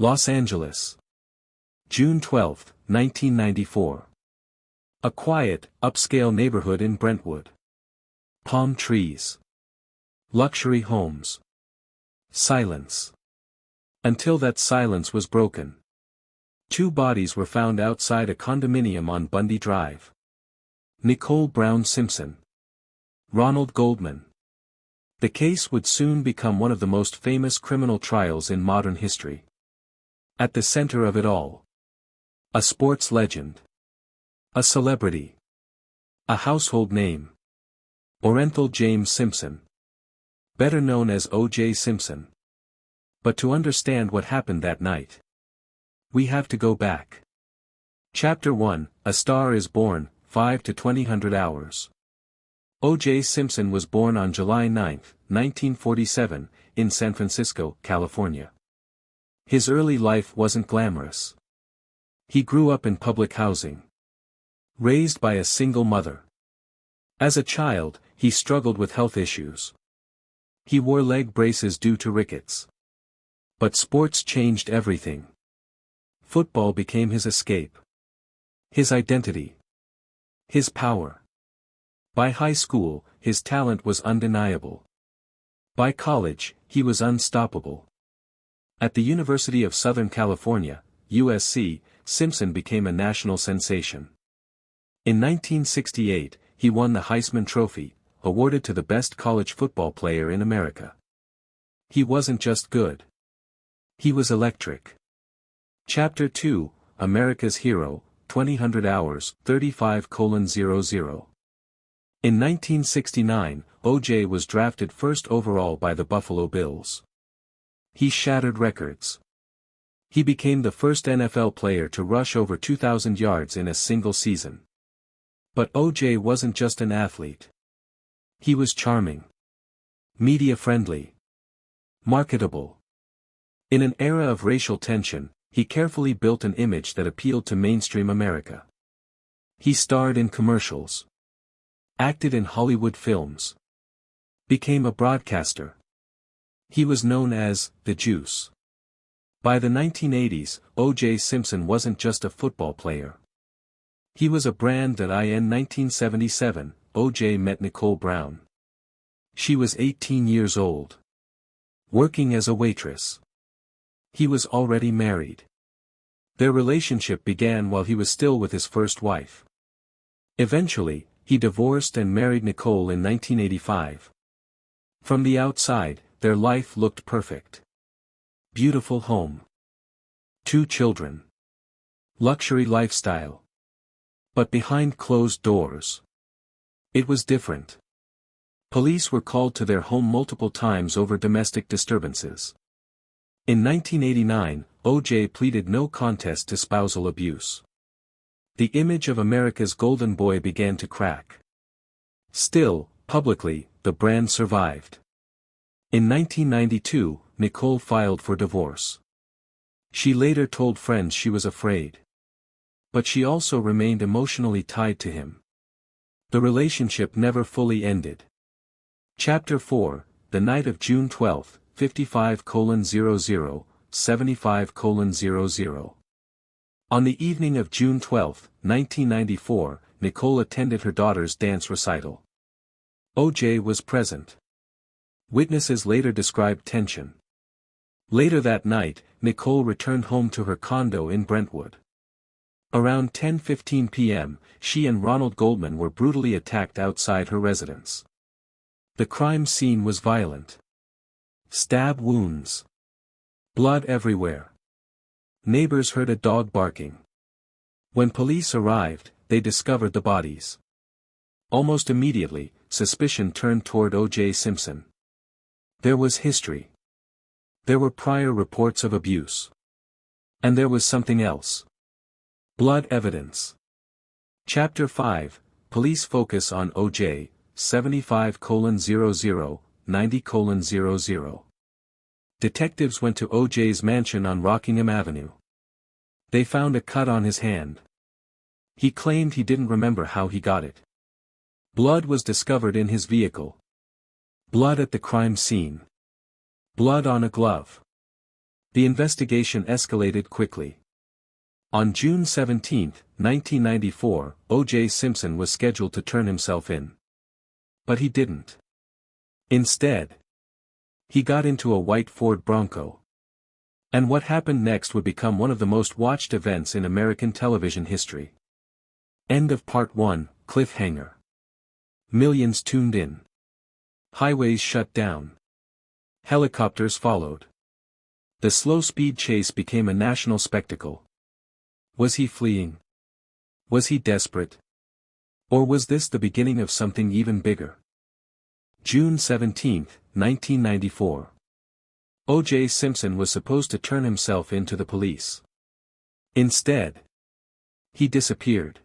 Los Angeles. June 12, 1994. A quiet, upscale neighborhood in Brentwood. Palm trees. Luxury homes. Silence. Until that silence was broken. Two bodies were found outside a condominium on Bundy Drive. Nicole Brown Simpson. Ronald Goldman. The case would soon become one of the most famous criminal trials in modern history. At the center of it all. A sports legend. A celebrity. A household name. Orenthal James Simpson. Better known as O.J. Simpson. But to understand what happened that night, we have to go back. Chapter 1, A Star is Born, 5 to 2000 hours. O.J. Simpson was born on July 9, 1947, in San Francisco, California. His early life wasn't glamorous. He grew up in public housing. Raised by a single mother. As a child, he struggled with health issues. He wore leg braces due to rickets. But sports changed everything. Football became his escape. His identity. His power. By high school, his talent was undeniable. By college, he was unstoppable. At the University of Southern California, USC, Simpson became a national sensation. In 1968, he won the Heisman Trophy, awarded to the best college football player in America. He wasn't just good. He was electric. Chapter 2, America's Hero, 2000 Hours, 35:00. In 1969, O.J. was drafted first overall by the Buffalo Bills. He shattered records. He became the first NFL player to rush over 2,000 yards in a single season. But O.J. wasn't just an athlete. He was charming. Media-friendly. Marketable. In an era of racial tension, he carefully built an image that appealed to mainstream America. He starred in commercials. Acted in Hollywood films. Became a broadcaster. He was known as the Juice. By the 1980s, O.J. Simpson wasn't just a football player. He was a brand that in 1977, O.J. met Nicole Brown. She was 18 years old. Working as a waitress. He was already married. Their relationship began while he was still with his first wife. Eventually, he divorced and married Nicole in 1985. From the outside, their life looked perfect. Beautiful home. 2 children. Luxury lifestyle. But behind closed doors, it was different. Police were called to their home multiple times over domestic disturbances. In 1989, O.J. pleaded no contest to spousal abuse. The image of America's golden boy began to crack. Still, publicly, the brand survived. In 1992, Nicole filed for divorce. She later told friends she was afraid. But she also remained emotionally tied to him. The relationship never fully ended. Chapter 4, The Night of June 12, 55:00, 75:00. On the evening of June 12, 1994, Nicole attended her daughter's dance recital. O.J. was present. Witnesses later described tension. Later that night, Nicole returned home to her condo in Brentwood. Around 10:15 p.m., she and Ronald Goldman were brutally attacked outside her residence. The crime scene was violent. Stab wounds. Blood everywhere. Neighbors heard a dog barking. When police arrived, they discovered the bodies. Almost immediately, suspicion turned toward O.J. Simpson. There was history. There were prior reports of abuse. And there was something else. Blood evidence. Chapter 5, Police focus on O.J., 75:00, 90:00. Detectives went to O.J.'s mansion on Rockingham Avenue. They found a cut on his hand. He claimed he didn't remember how he got it. Blood was discovered in his vehicle. Blood at the crime scene. Blood on a glove. The investigation escalated quickly. On June 17, 1994, O.J. Simpson was scheduled to turn himself in. But he didn't. Instead, he got into a white Ford Bronco. And what happened next would become one of the most watched events in American television history. End of Part 1, Cliffhanger. Millions tuned in. Highways shut down. Helicopters followed. The slow-speed chase became a national spectacle. Was he fleeing? Was he desperate? Or was this the beginning of something even bigger? June 17, 1994. O.J. Simpson was supposed to turn himself in to the police. Instead, he disappeared.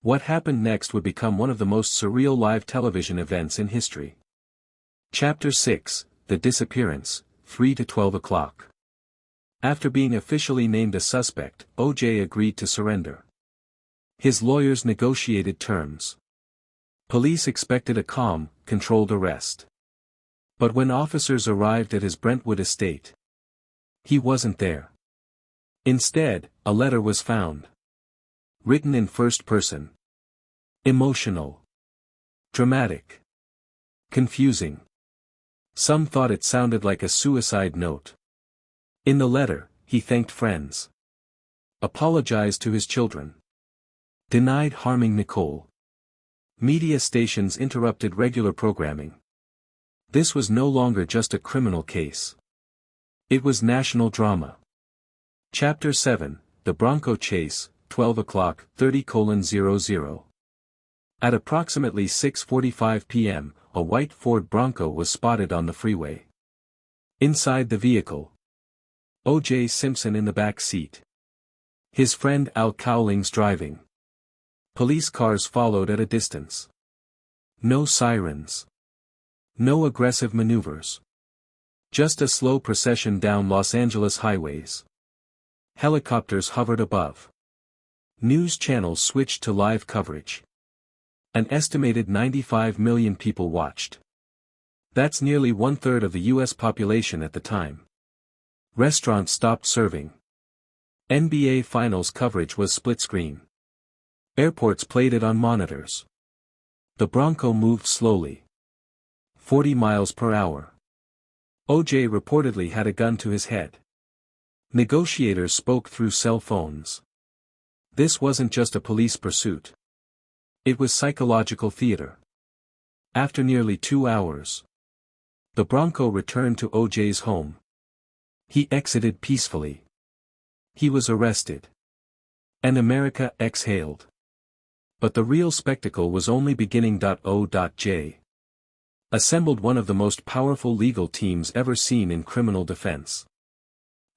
What happened next would become one of the most surreal live television events in history. Chapter 6, The Disappearance, 3 to 12 o'clock. After being officially named a suspect, O.J. agreed to surrender. His lawyers negotiated terms. Police expected a calm, controlled arrest. But when officers arrived at his Brentwood estate, he wasn't there. Instead, a letter was found. Written in first person. Emotional. Dramatic. Confusing. Some thought it sounded like a suicide note. In the letter, he thanked friends. Apologized to his children. Denied harming Nicole. Media stations interrupted regular programming. This was no longer just a criminal case. It was national drama. Chapter 7, The Bronco Chase, 12 o'clock, 30:00. At approximately 6:45 p.m., a white Ford Bronco was spotted on the freeway. Inside the vehicle, O.J. Simpson in the back seat. His friend Al Cowlings driving. Police cars followed at a distance. No sirens. No aggressive maneuvers. Just a slow procession down Los Angeles highways. Helicopters hovered above. News channels switched to live coverage. An estimated 95 million people watched. That's nearly 1/3 of the U.S. population at the time. Restaurants stopped serving. NBA Finals coverage was split-screen. Airports played it on monitors. The Bronco moved slowly. 40 miles per hour. O.J. reportedly had a gun to his head. Negotiators spoke through cell phones. This wasn't just a police pursuit. It was psychological theater. After nearly 2 hours, the Bronco returned to O.J.'s home. He exited peacefully. He was arrested. And America exhaled. But the real spectacle was only beginning. O.J. assembled one of the most powerful legal teams ever seen in criminal defense.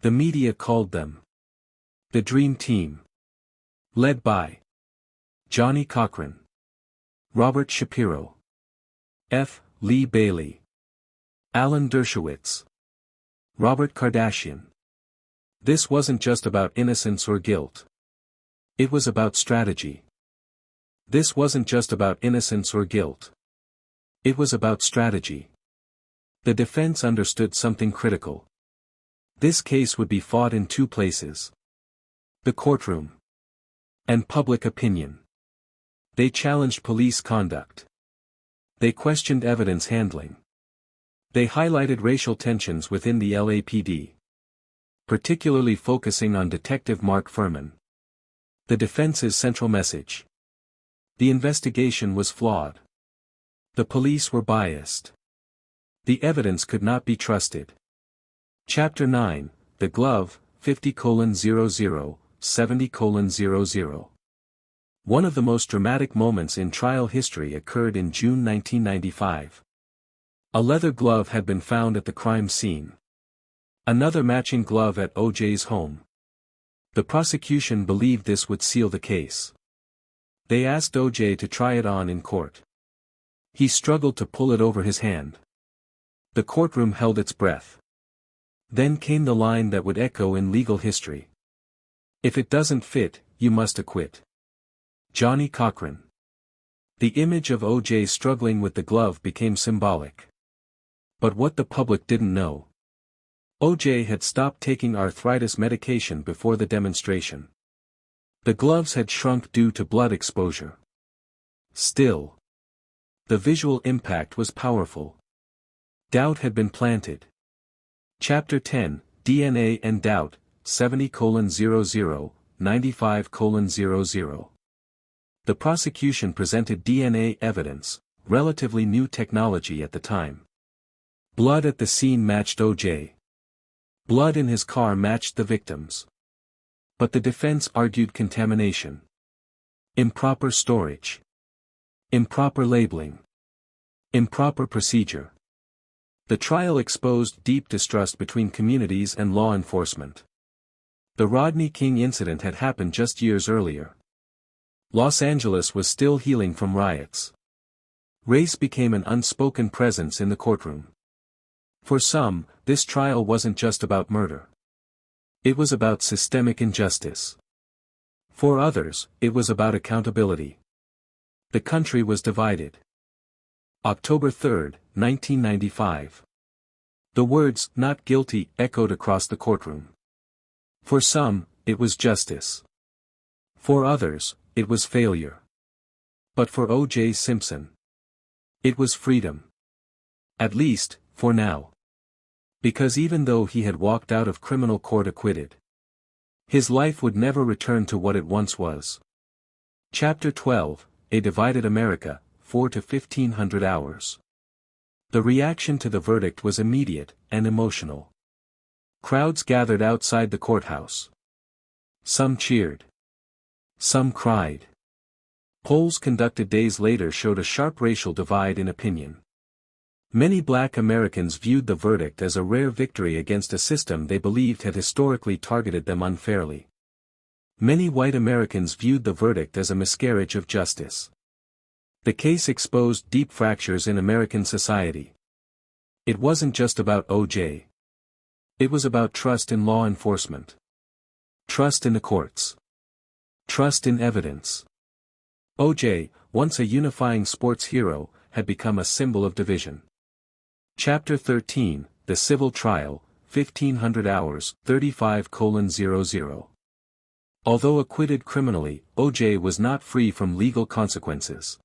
The media called them the Dream Team. Led by Johnny Cochran, Robert Shapiro, F. Lee Bailey, Alan Dershowitz, Robert Kardashian. This wasn't just about innocence or guilt. It was about strategy. This wasn't just about innocence or guilt. It was about strategy. The defense understood something critical. This case would be fought in two places: the courtroom and public opinion. They challenged police conduct. They questioned evidence handling. They highlighted racial tensions within the LAPD, particularly focusing on Detective Mark Furman. The defense's central message: the investigation was flawed. The police were biased. The evidence could not be trusted. Chapter 9, The Glove, 50:00, 70:00. One of the most dramatic moments in trial history occurred in June 1995. A leather glove had been found at the crime scene. Another matching glove at O.J.'s home. The prosecution believed this would seal the case. They asked O.J. to try it on in court. He struggled to pull it over his hand. The courtroom held its breath. Then came the line that would echo in legal history: "If it doesn't fit, you must acquit." Johnny Cochran. The image of O.J. struggling with the glove became symbolic. But what the public didn't know: O.J. had stopped taking arthritis medication before the demonstration. The gloves had shrunk due to blood exposure. Still, the visual impact was powerful. Doubt had been planted. Chapter 10, DNA and Doubt, 70:00, 95:00. The prosecution presented DNA evidence, relatively new technology at the time. Blood at the scene matched O.J. Blood in his car matched the victim's. But the defense argued contamination. Improper storage. Improper labeling. Improper procedure. The trial exposed deep distrust between communities and law enforcement. The Rodney King incident had happened just years earlier. Los Angeles was still healing from riots. Race became an unspoken presence in the courtroom. For some, this trial wasn't just about murder. It was about systemic injustice. For others, it was about accountability. The country was divided. October 3, 1995. The words, "not guilty," echoed across the courtroom. For some, it was justice. For others, it was failure. But for O.J. Simpson, it was freedom. At least, for now. Because even though he had walked out of criminal court acquitted, his life would never return to what it once was. Chapter 12, A Divided America, 4 to 1500 hours. The reaction to the verdict was immediate and emotional. Crowds gathered outside the courthouse. Some cheered. Some cried. Polls conducted days later showed a sharp racial divide in opinion. Many Black Americans viewed the verdict as a rare victory against a system they believed had historically targeted them unfairly. Many white Americans viewed the verdict as a miscarriage of justice. The case exposed deep fractures in American society. It wasn't just about O.J. It was about trust in law enforcement. Trust in the courts. Trust in evidence. O.J., once a unifying sports hero, had become a symbol of division. Chapter 13, The Civil Trial, 1500 hours, 35:00. Although acquitted criminally, O.J. was not free from legal consequences.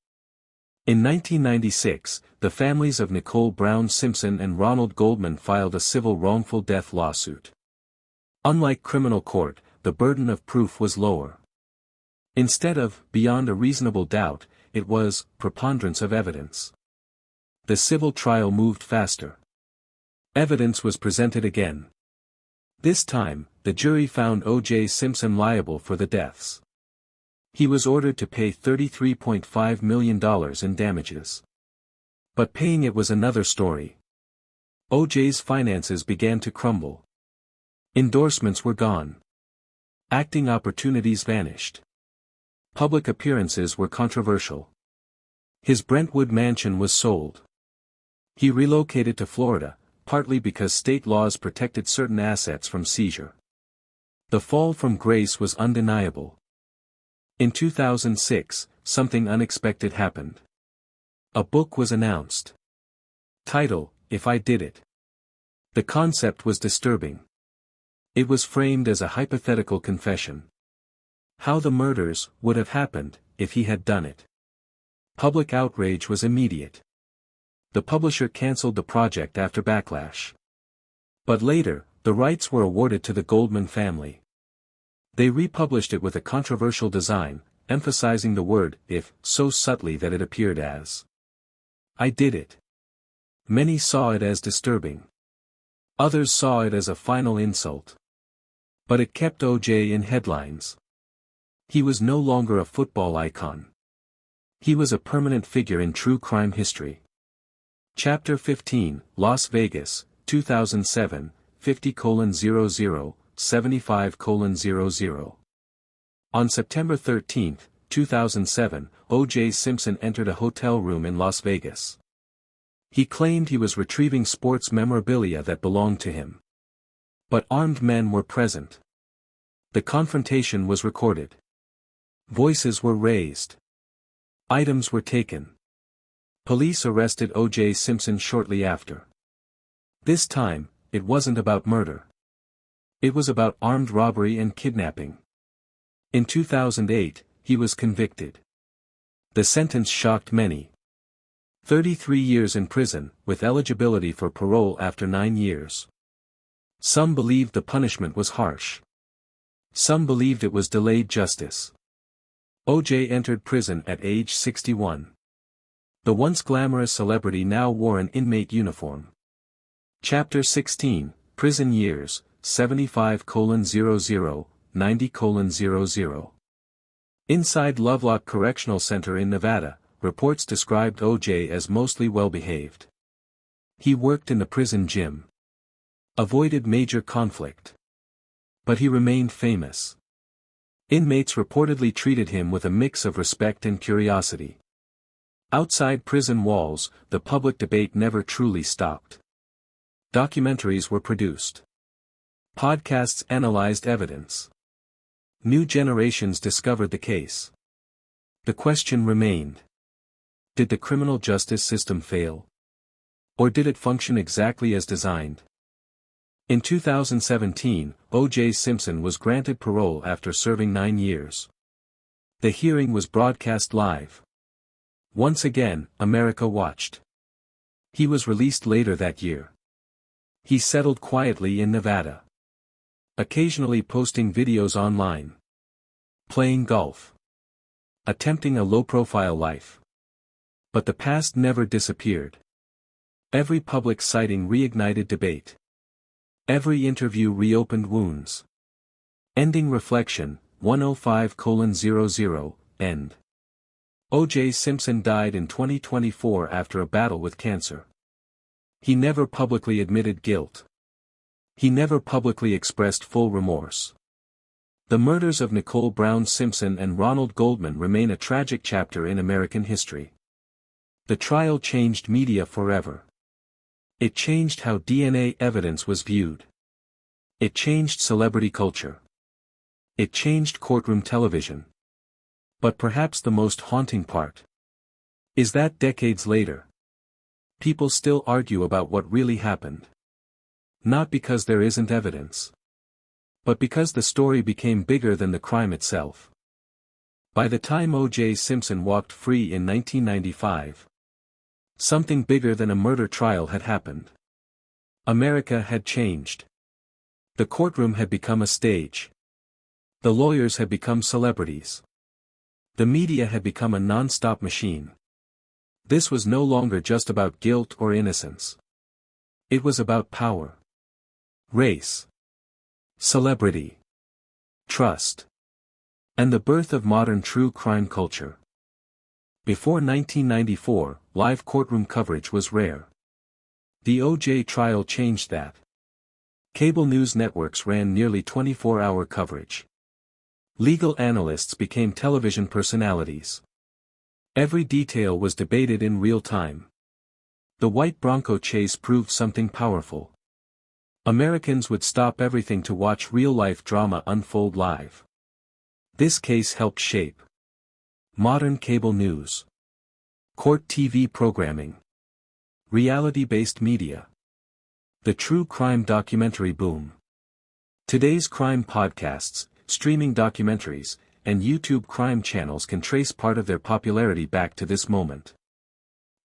In 1996, the families of Nicole Brown Simpson and Ronald Goldman filed a civil wrongful death lawsuit. Unlike criminal court, the burden of proof was lower. Instead of beyond a reasonable doubt, it was preponderance of evidence. The civil trial moved faster. Evidence was presented again. This time, the jury found O.J. Simpson liable for the deaths. He was ordered to pay $33.5 million in damages. But paying it was another story. O.J.'s finances began to crumble. Endorsements were gone. Acting opportunities vanished. Public appearances were controversial. His Brentwood mansion was sold. He relocated to Florida, partly because state laws protected certain assets from seizure. The fall from grace was undeniable. In 2006, something unexpected happened. A book was announced. Title, If I Did It. The concept was disturbing. It was framed as a hypothetical confession. How the murders would have happened, if he had done it. Public outrage was immediate. The publisher cancelled the project after backlash. But later, the rights were awarded to the Goldman family. They republished it with a controversial design, emphasizing the word "if" so subtly that it appeared as "I did it." Many saw it as disturbing. Others saw it as a final insult. But it kept O.J. in headlines. He was no longer a football icon. He was a permanent figure in true crime history. Chapter 15, Las Vegas, 2007, 50:00, 75:00. On September 13, 2007, O.J. Simpson entered a hotel room in Las Vegas. He claimed he was retrieving sports memorabilia that belonged to him. But armed men were present. The confrontation was recorded. Voices were raised. Items were taken. Police arrested O.J. Simpson shortly after. This time, it wasn't about murder. It was about armed robbery and kidnapping. In 2008, he was convicted. The sentence shocked many. 33 years in prison, with eligibility for parole after 9 years. Some believed the punishment was harsh. Some believed it was delayed justice. O.J. entered prison at age 61. The once glamorous celebrity now wore an inmate uniform. Chapter 16, Prison Years, 75:00, 90:00. Inside Lovelock Correctional Center in Nevada, reports described O.J. as mostly well-behaved. He worked in the prison gym. Avoided major conflict. But he remained famous. Inmates reportedly treated him with a mix of respect and curiosity. Outside prison walls, the public debate never truly stopped. Documentaries were produced. Podcasts analyzed evidence. New generations discovered the case. The question remained. Did the criminal justice system fail? Or did it function exactly as designed? In 2017, O.J. Simpson was granted parole after serving 9 years. The hearing was broadcast live. Once again, America watched. He was released later that year. He settled quietly in Nevada. Occasionally posting videos online. Playing golf. Attempting a low-profile life. But the past never disappeared. Every public sighting reignited debate. Every interview reopened wounds. Ending reflection, 105:00, end. O.J. Simpson died in 2024 after a battle with cancer. He never publicly admitted guilt. He never publicly expressed full remorse. The murders of Nicole Brown Simpson and Ronald Goldman remain a tragic chapter in American history. The trial changed media forever. It changed how DNA evidence was viewed. It changed celebrity culture. It changed courtroom television. But perhaps the most haunting part is that decades later, people still argue about what really happened. Not because there isn't evidence, but because the story became bigger than the crime itself. By the time O.J. Simpson walked free in 1995, something bigger than a murder trial had happened. America had changed. The courtroom had become a stage. The lawyers had become celebrities. The media had become a non-stop machine. This was no longer just about guilt or innocence. It was about power. Race. Celebrity. Trust. And the birth of modern true crime culture. Before 1994, live courtroom coverage was rare. The O.J. trial changed that. Cable news networks ran nearly 24-hour coverage. Legal analysts became television personalities. Every detail was debated in real time. The white Bronco chase proved something powerful. Americans would stop everything to watch real-life drama unfold live. This case helped shape modern cable news, court TV programming, reality-based media, the true crime documentary boom. Today's crime podcasts, streaming documentaries, and YouTube crime channels can trace part of their popularity back to this moment.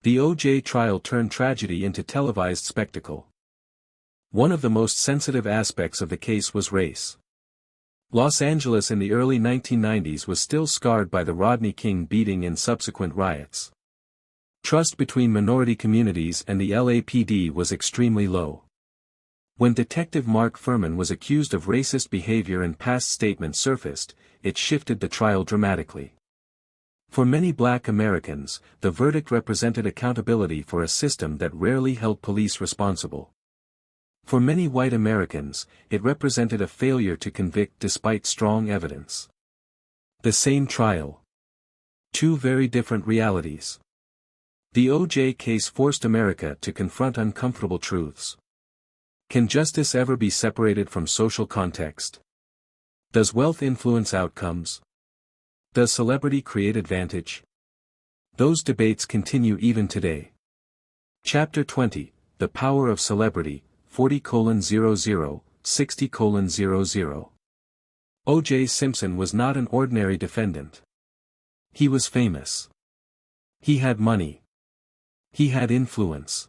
The O.J. trial turned tragedy into televised spectacle. One of the most sensitive aspects of the case was race. Los Angeles in the early 1990s was still scarred by the Rodney King beating and subsequent riots. Trust between minority communities and the LAPD was extremely low. When Detective Mark Furman was accused of racist behavior and past statements surfaced, it shifted the trial dramatically. For many Black Americans, the verdict represented accountability for a system that rarely held police responsible. For many white Americans, it represented a failure to convict despite strong evidence. The same trial. Two very different realities. The O.J. case forced America to confront uncomfortable truths. Can justice ever be separated from social context? Does wealth influence outcomes? Does celebrity create advantage? Those debates continue even today. Chapter 20, The Power of Celebrity, 40:00, 60:00. O.J. Simpson was not an ordinary defendant. He was famous. He had money. He had influence.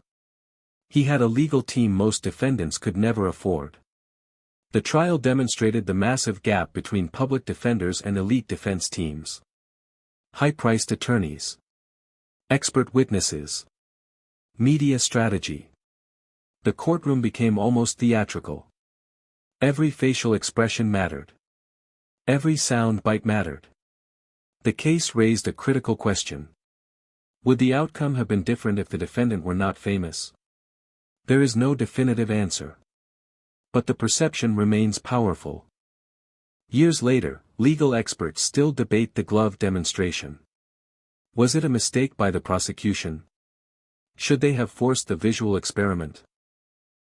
He had a legal team most defendants could never afford. The trial demonstrated the massive gap between public defenders and elite defense teams. High-priced attorneys. Expert witnesses. Media strategy. The courtroom became almost theatrical. Every facial expression mattered. Every sound bite mattered. The case raised a critical question. Would the outcome have been different if the defendant were not famous? There is no definitive answer. But the perception remains powerful. Years later, legal experts still debate the glove demonstration. Was it a mistake by the prosecution? Should they have forced the visual experiment?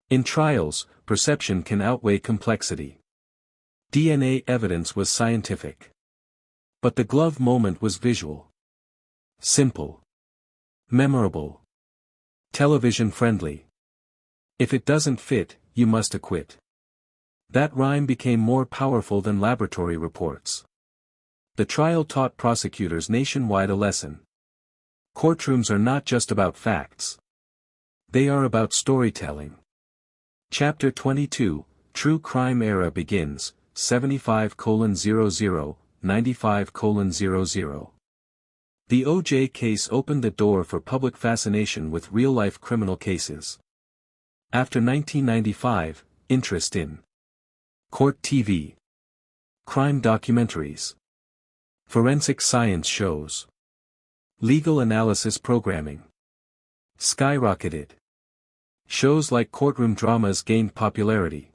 In trials, perception can outweigh complexity. DNA evidence was scientific. But the glove moment was visual. Simple. Memorable. Television-friendly. If it doesn't fit, you must acquit. That rhyme became more powerful than laboratory reports. The trial taught prosecutors nationwide a lesson. Courtrooms are not just about facts. They are about storytelling. Chapter 22, True Crime Era begins, 75:00, 95:00. The O.J. case opened the door for public fascination with real-life criminal cases. After 1995, interest in court TV, crime documentaries, forensic science shows, legal analysis programming skyrocketed. Shows like courtroom dramas gained popularity.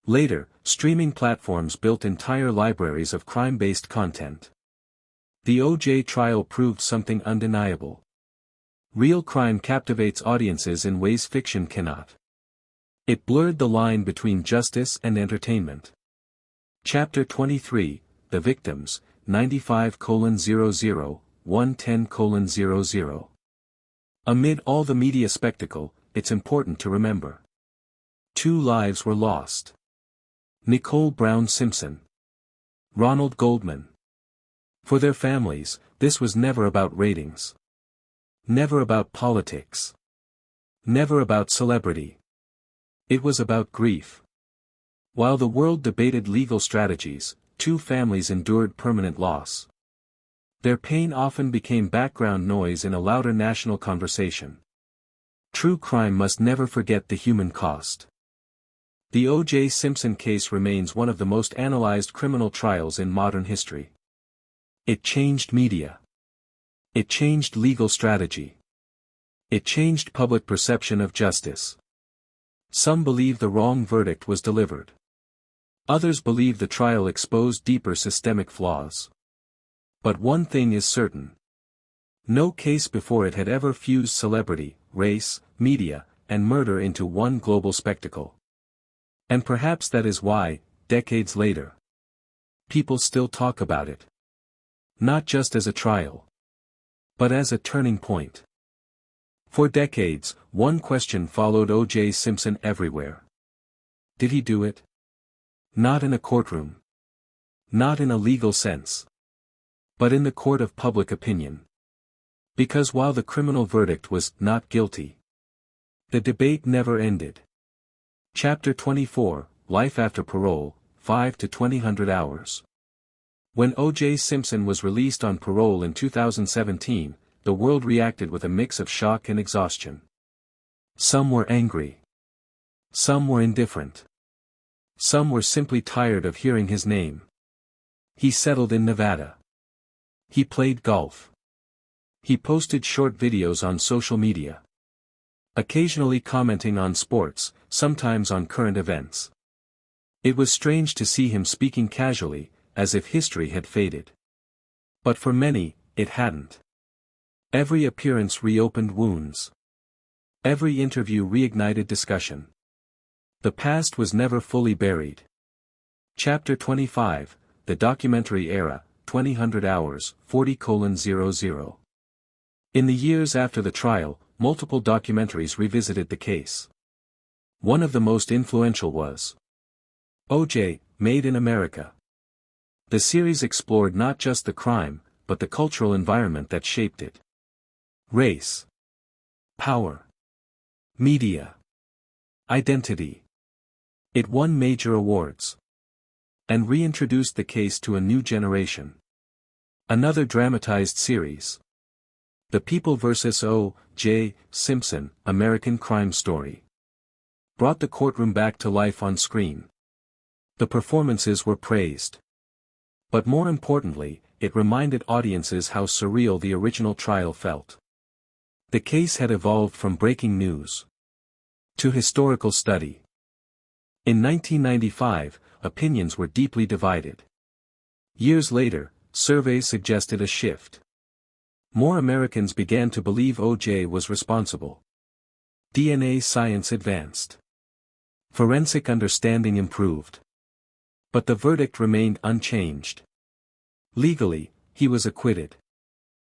Later, streaming platforms built entire libraries of crime-based content. The O.J. trial proved something undeniable. Real crime captivates audiences in ways fiction cannot. It blurred the line between justice and entertainment. Chapter 23, The Victims, 95:00, 110:00. Amid all the media spectacle, it's important to remember. 2 lives were lost. Nicole Brown Simpson. Ronald Goldman. For their families, this was never about ratings. Never about politics. Never about celebrity. It was about grief. While the world debated legal strategies, 2 families endured permanent loss. Their pain often became background noise in a louder national conversation. True crime must never forget the human cost. The O.J. Simpson case remains one of the most analyzed criminal trials in modern history. It changed media. It changed legal strategy. It changed public perception of justice. Some believe the wrong verdict was delivered. Others believe the trial exposed deeper systemic flaws. But one thing is certain. No case before it had ever fused celebrity, race, media, and murder into one global spectacle. And perhaps that is why, decades later, people still talk about it. Not just as a trial, but as a turning point. For decades, one question followed O.J. Simpson everywhere. Did he do it? Not in a courtroom. Not in a legal sense. But in the court of public opinion. Because while the criminal verdict was not guilty, the debate never ended. Chapter 24, Life After Parole, 5 to 20 hours. When O.J. Simpson was released on parole in 2017, the world reacted with a mix of shock and exhaustion. Some were angry. Some were indifferent. Some were simply tired of hearing his name. He settled in Nevada. He played golf. He posted short videos on social media. Occasionally commenting on sports, sometimes on current events. It was strange to see him speaking casually, as if history had faded. But for many, it hadn't. Every appearance reopened wounds. Every interview reignited discussion. The past was never fully buried. Chapter 25, The Documentary Era, 20 hours, 40:00. In the years after the trial, multiple documentaries revisited the case. One of the most influential was O.J., Made in America. The series explored not just the crime, but the cultural environment that shaped it. Race, power, media, identity. It won major awards and reintroduced the case to a new generation. Another dramatized series. The People vs. O.J. Simpson, American Crime Story. Brought the courtroom back to life on screen. The performances were praised. But more importantly, it reminded audiences how surreal the original trial felt. The case had evolved from breaking news to historical study. In 1995, opinions were deeply divided. Years later, surveys suggested a shift. More Americans began to believe O.J. was responsible. DNA science advanced. Forensic understanding improved. But the verdict remained unchanged. Legally, he was acquitted.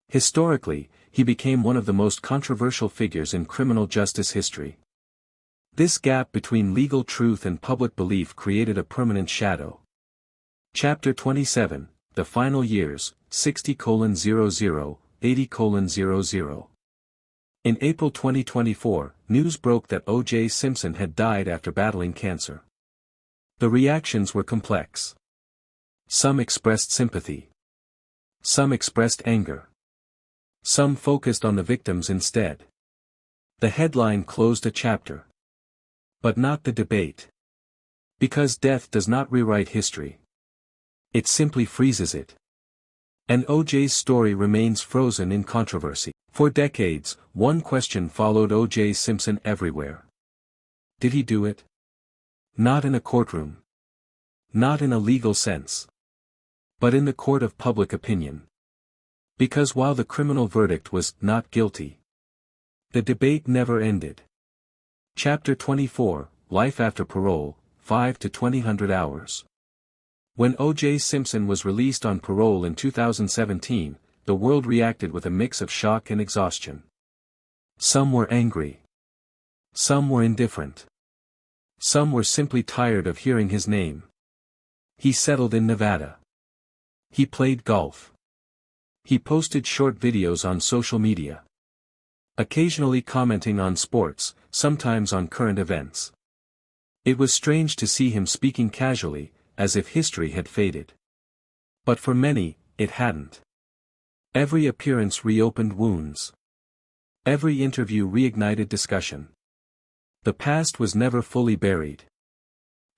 Historically, he became one of the most controversial figures in criminal justice history. This gap between legal truth and public belief created a permanent shadow. Chapter 27, The Final Years, 60:00, 80:00. In April 2024, news broke that O.J. Simpson had died after battling cancer. The reactions were complex. Some expressed sympathy. Some expressed anger. Some focused on the victims instead. The headline closed a chapter. But not the debate. Because death does not rewrite history. It simply freezes it. And O.J.'s story remains frozen in controversy. For decades, one question followed O.J. Simpson everywhere. Did he do it? Not in a courtroom. Not in a legal sense. But in the court of public opinion. Because while the criminal verdict was not guilty, the debate never ended. Chapter 24, Life After Parole, 5 to 2000 hours. When O.J. Simpson was released on parole in 2017, the world reacted with a mix of shock and exhaustion. Some were angry. Some were indifferent. Some were simply tired of hearing his name. He settled in Nevada. He played golf. He posted short videos on social media. Occasionally commenting on sports, sometimes on current events. It was strange to see him speaking casually, as if history had faded. But for many, it hadn't. Every appearance reopened wounds. Every interview reignited discussion. The past was never fully buried.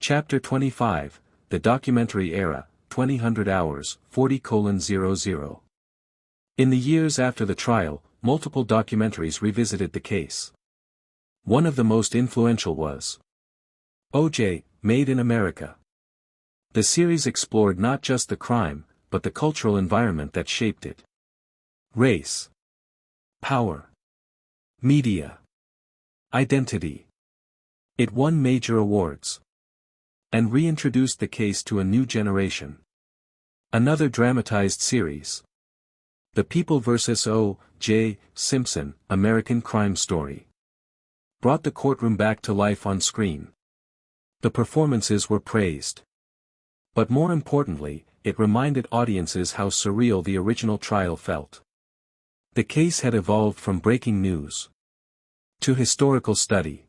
Chapter 25, The Documentary Era, 2000 Hours, 40:00. In the years after the trial, multiple documentaries revisited the case. One of the most influential was O.J., Made in America. The series explored not just the crime, but the cultural environment that shaped it. Race, power, media, identity. It won major awards and reintroduced the case to a new generation. Another dramatized series. The People vs. O.J. Simpson, American Crime Story. Brought the courtroom back to life on screen. The performances were praised. But more importantly, it reminded audiences how surreal the original trial felt. The case had evolved from breaking news to historical study.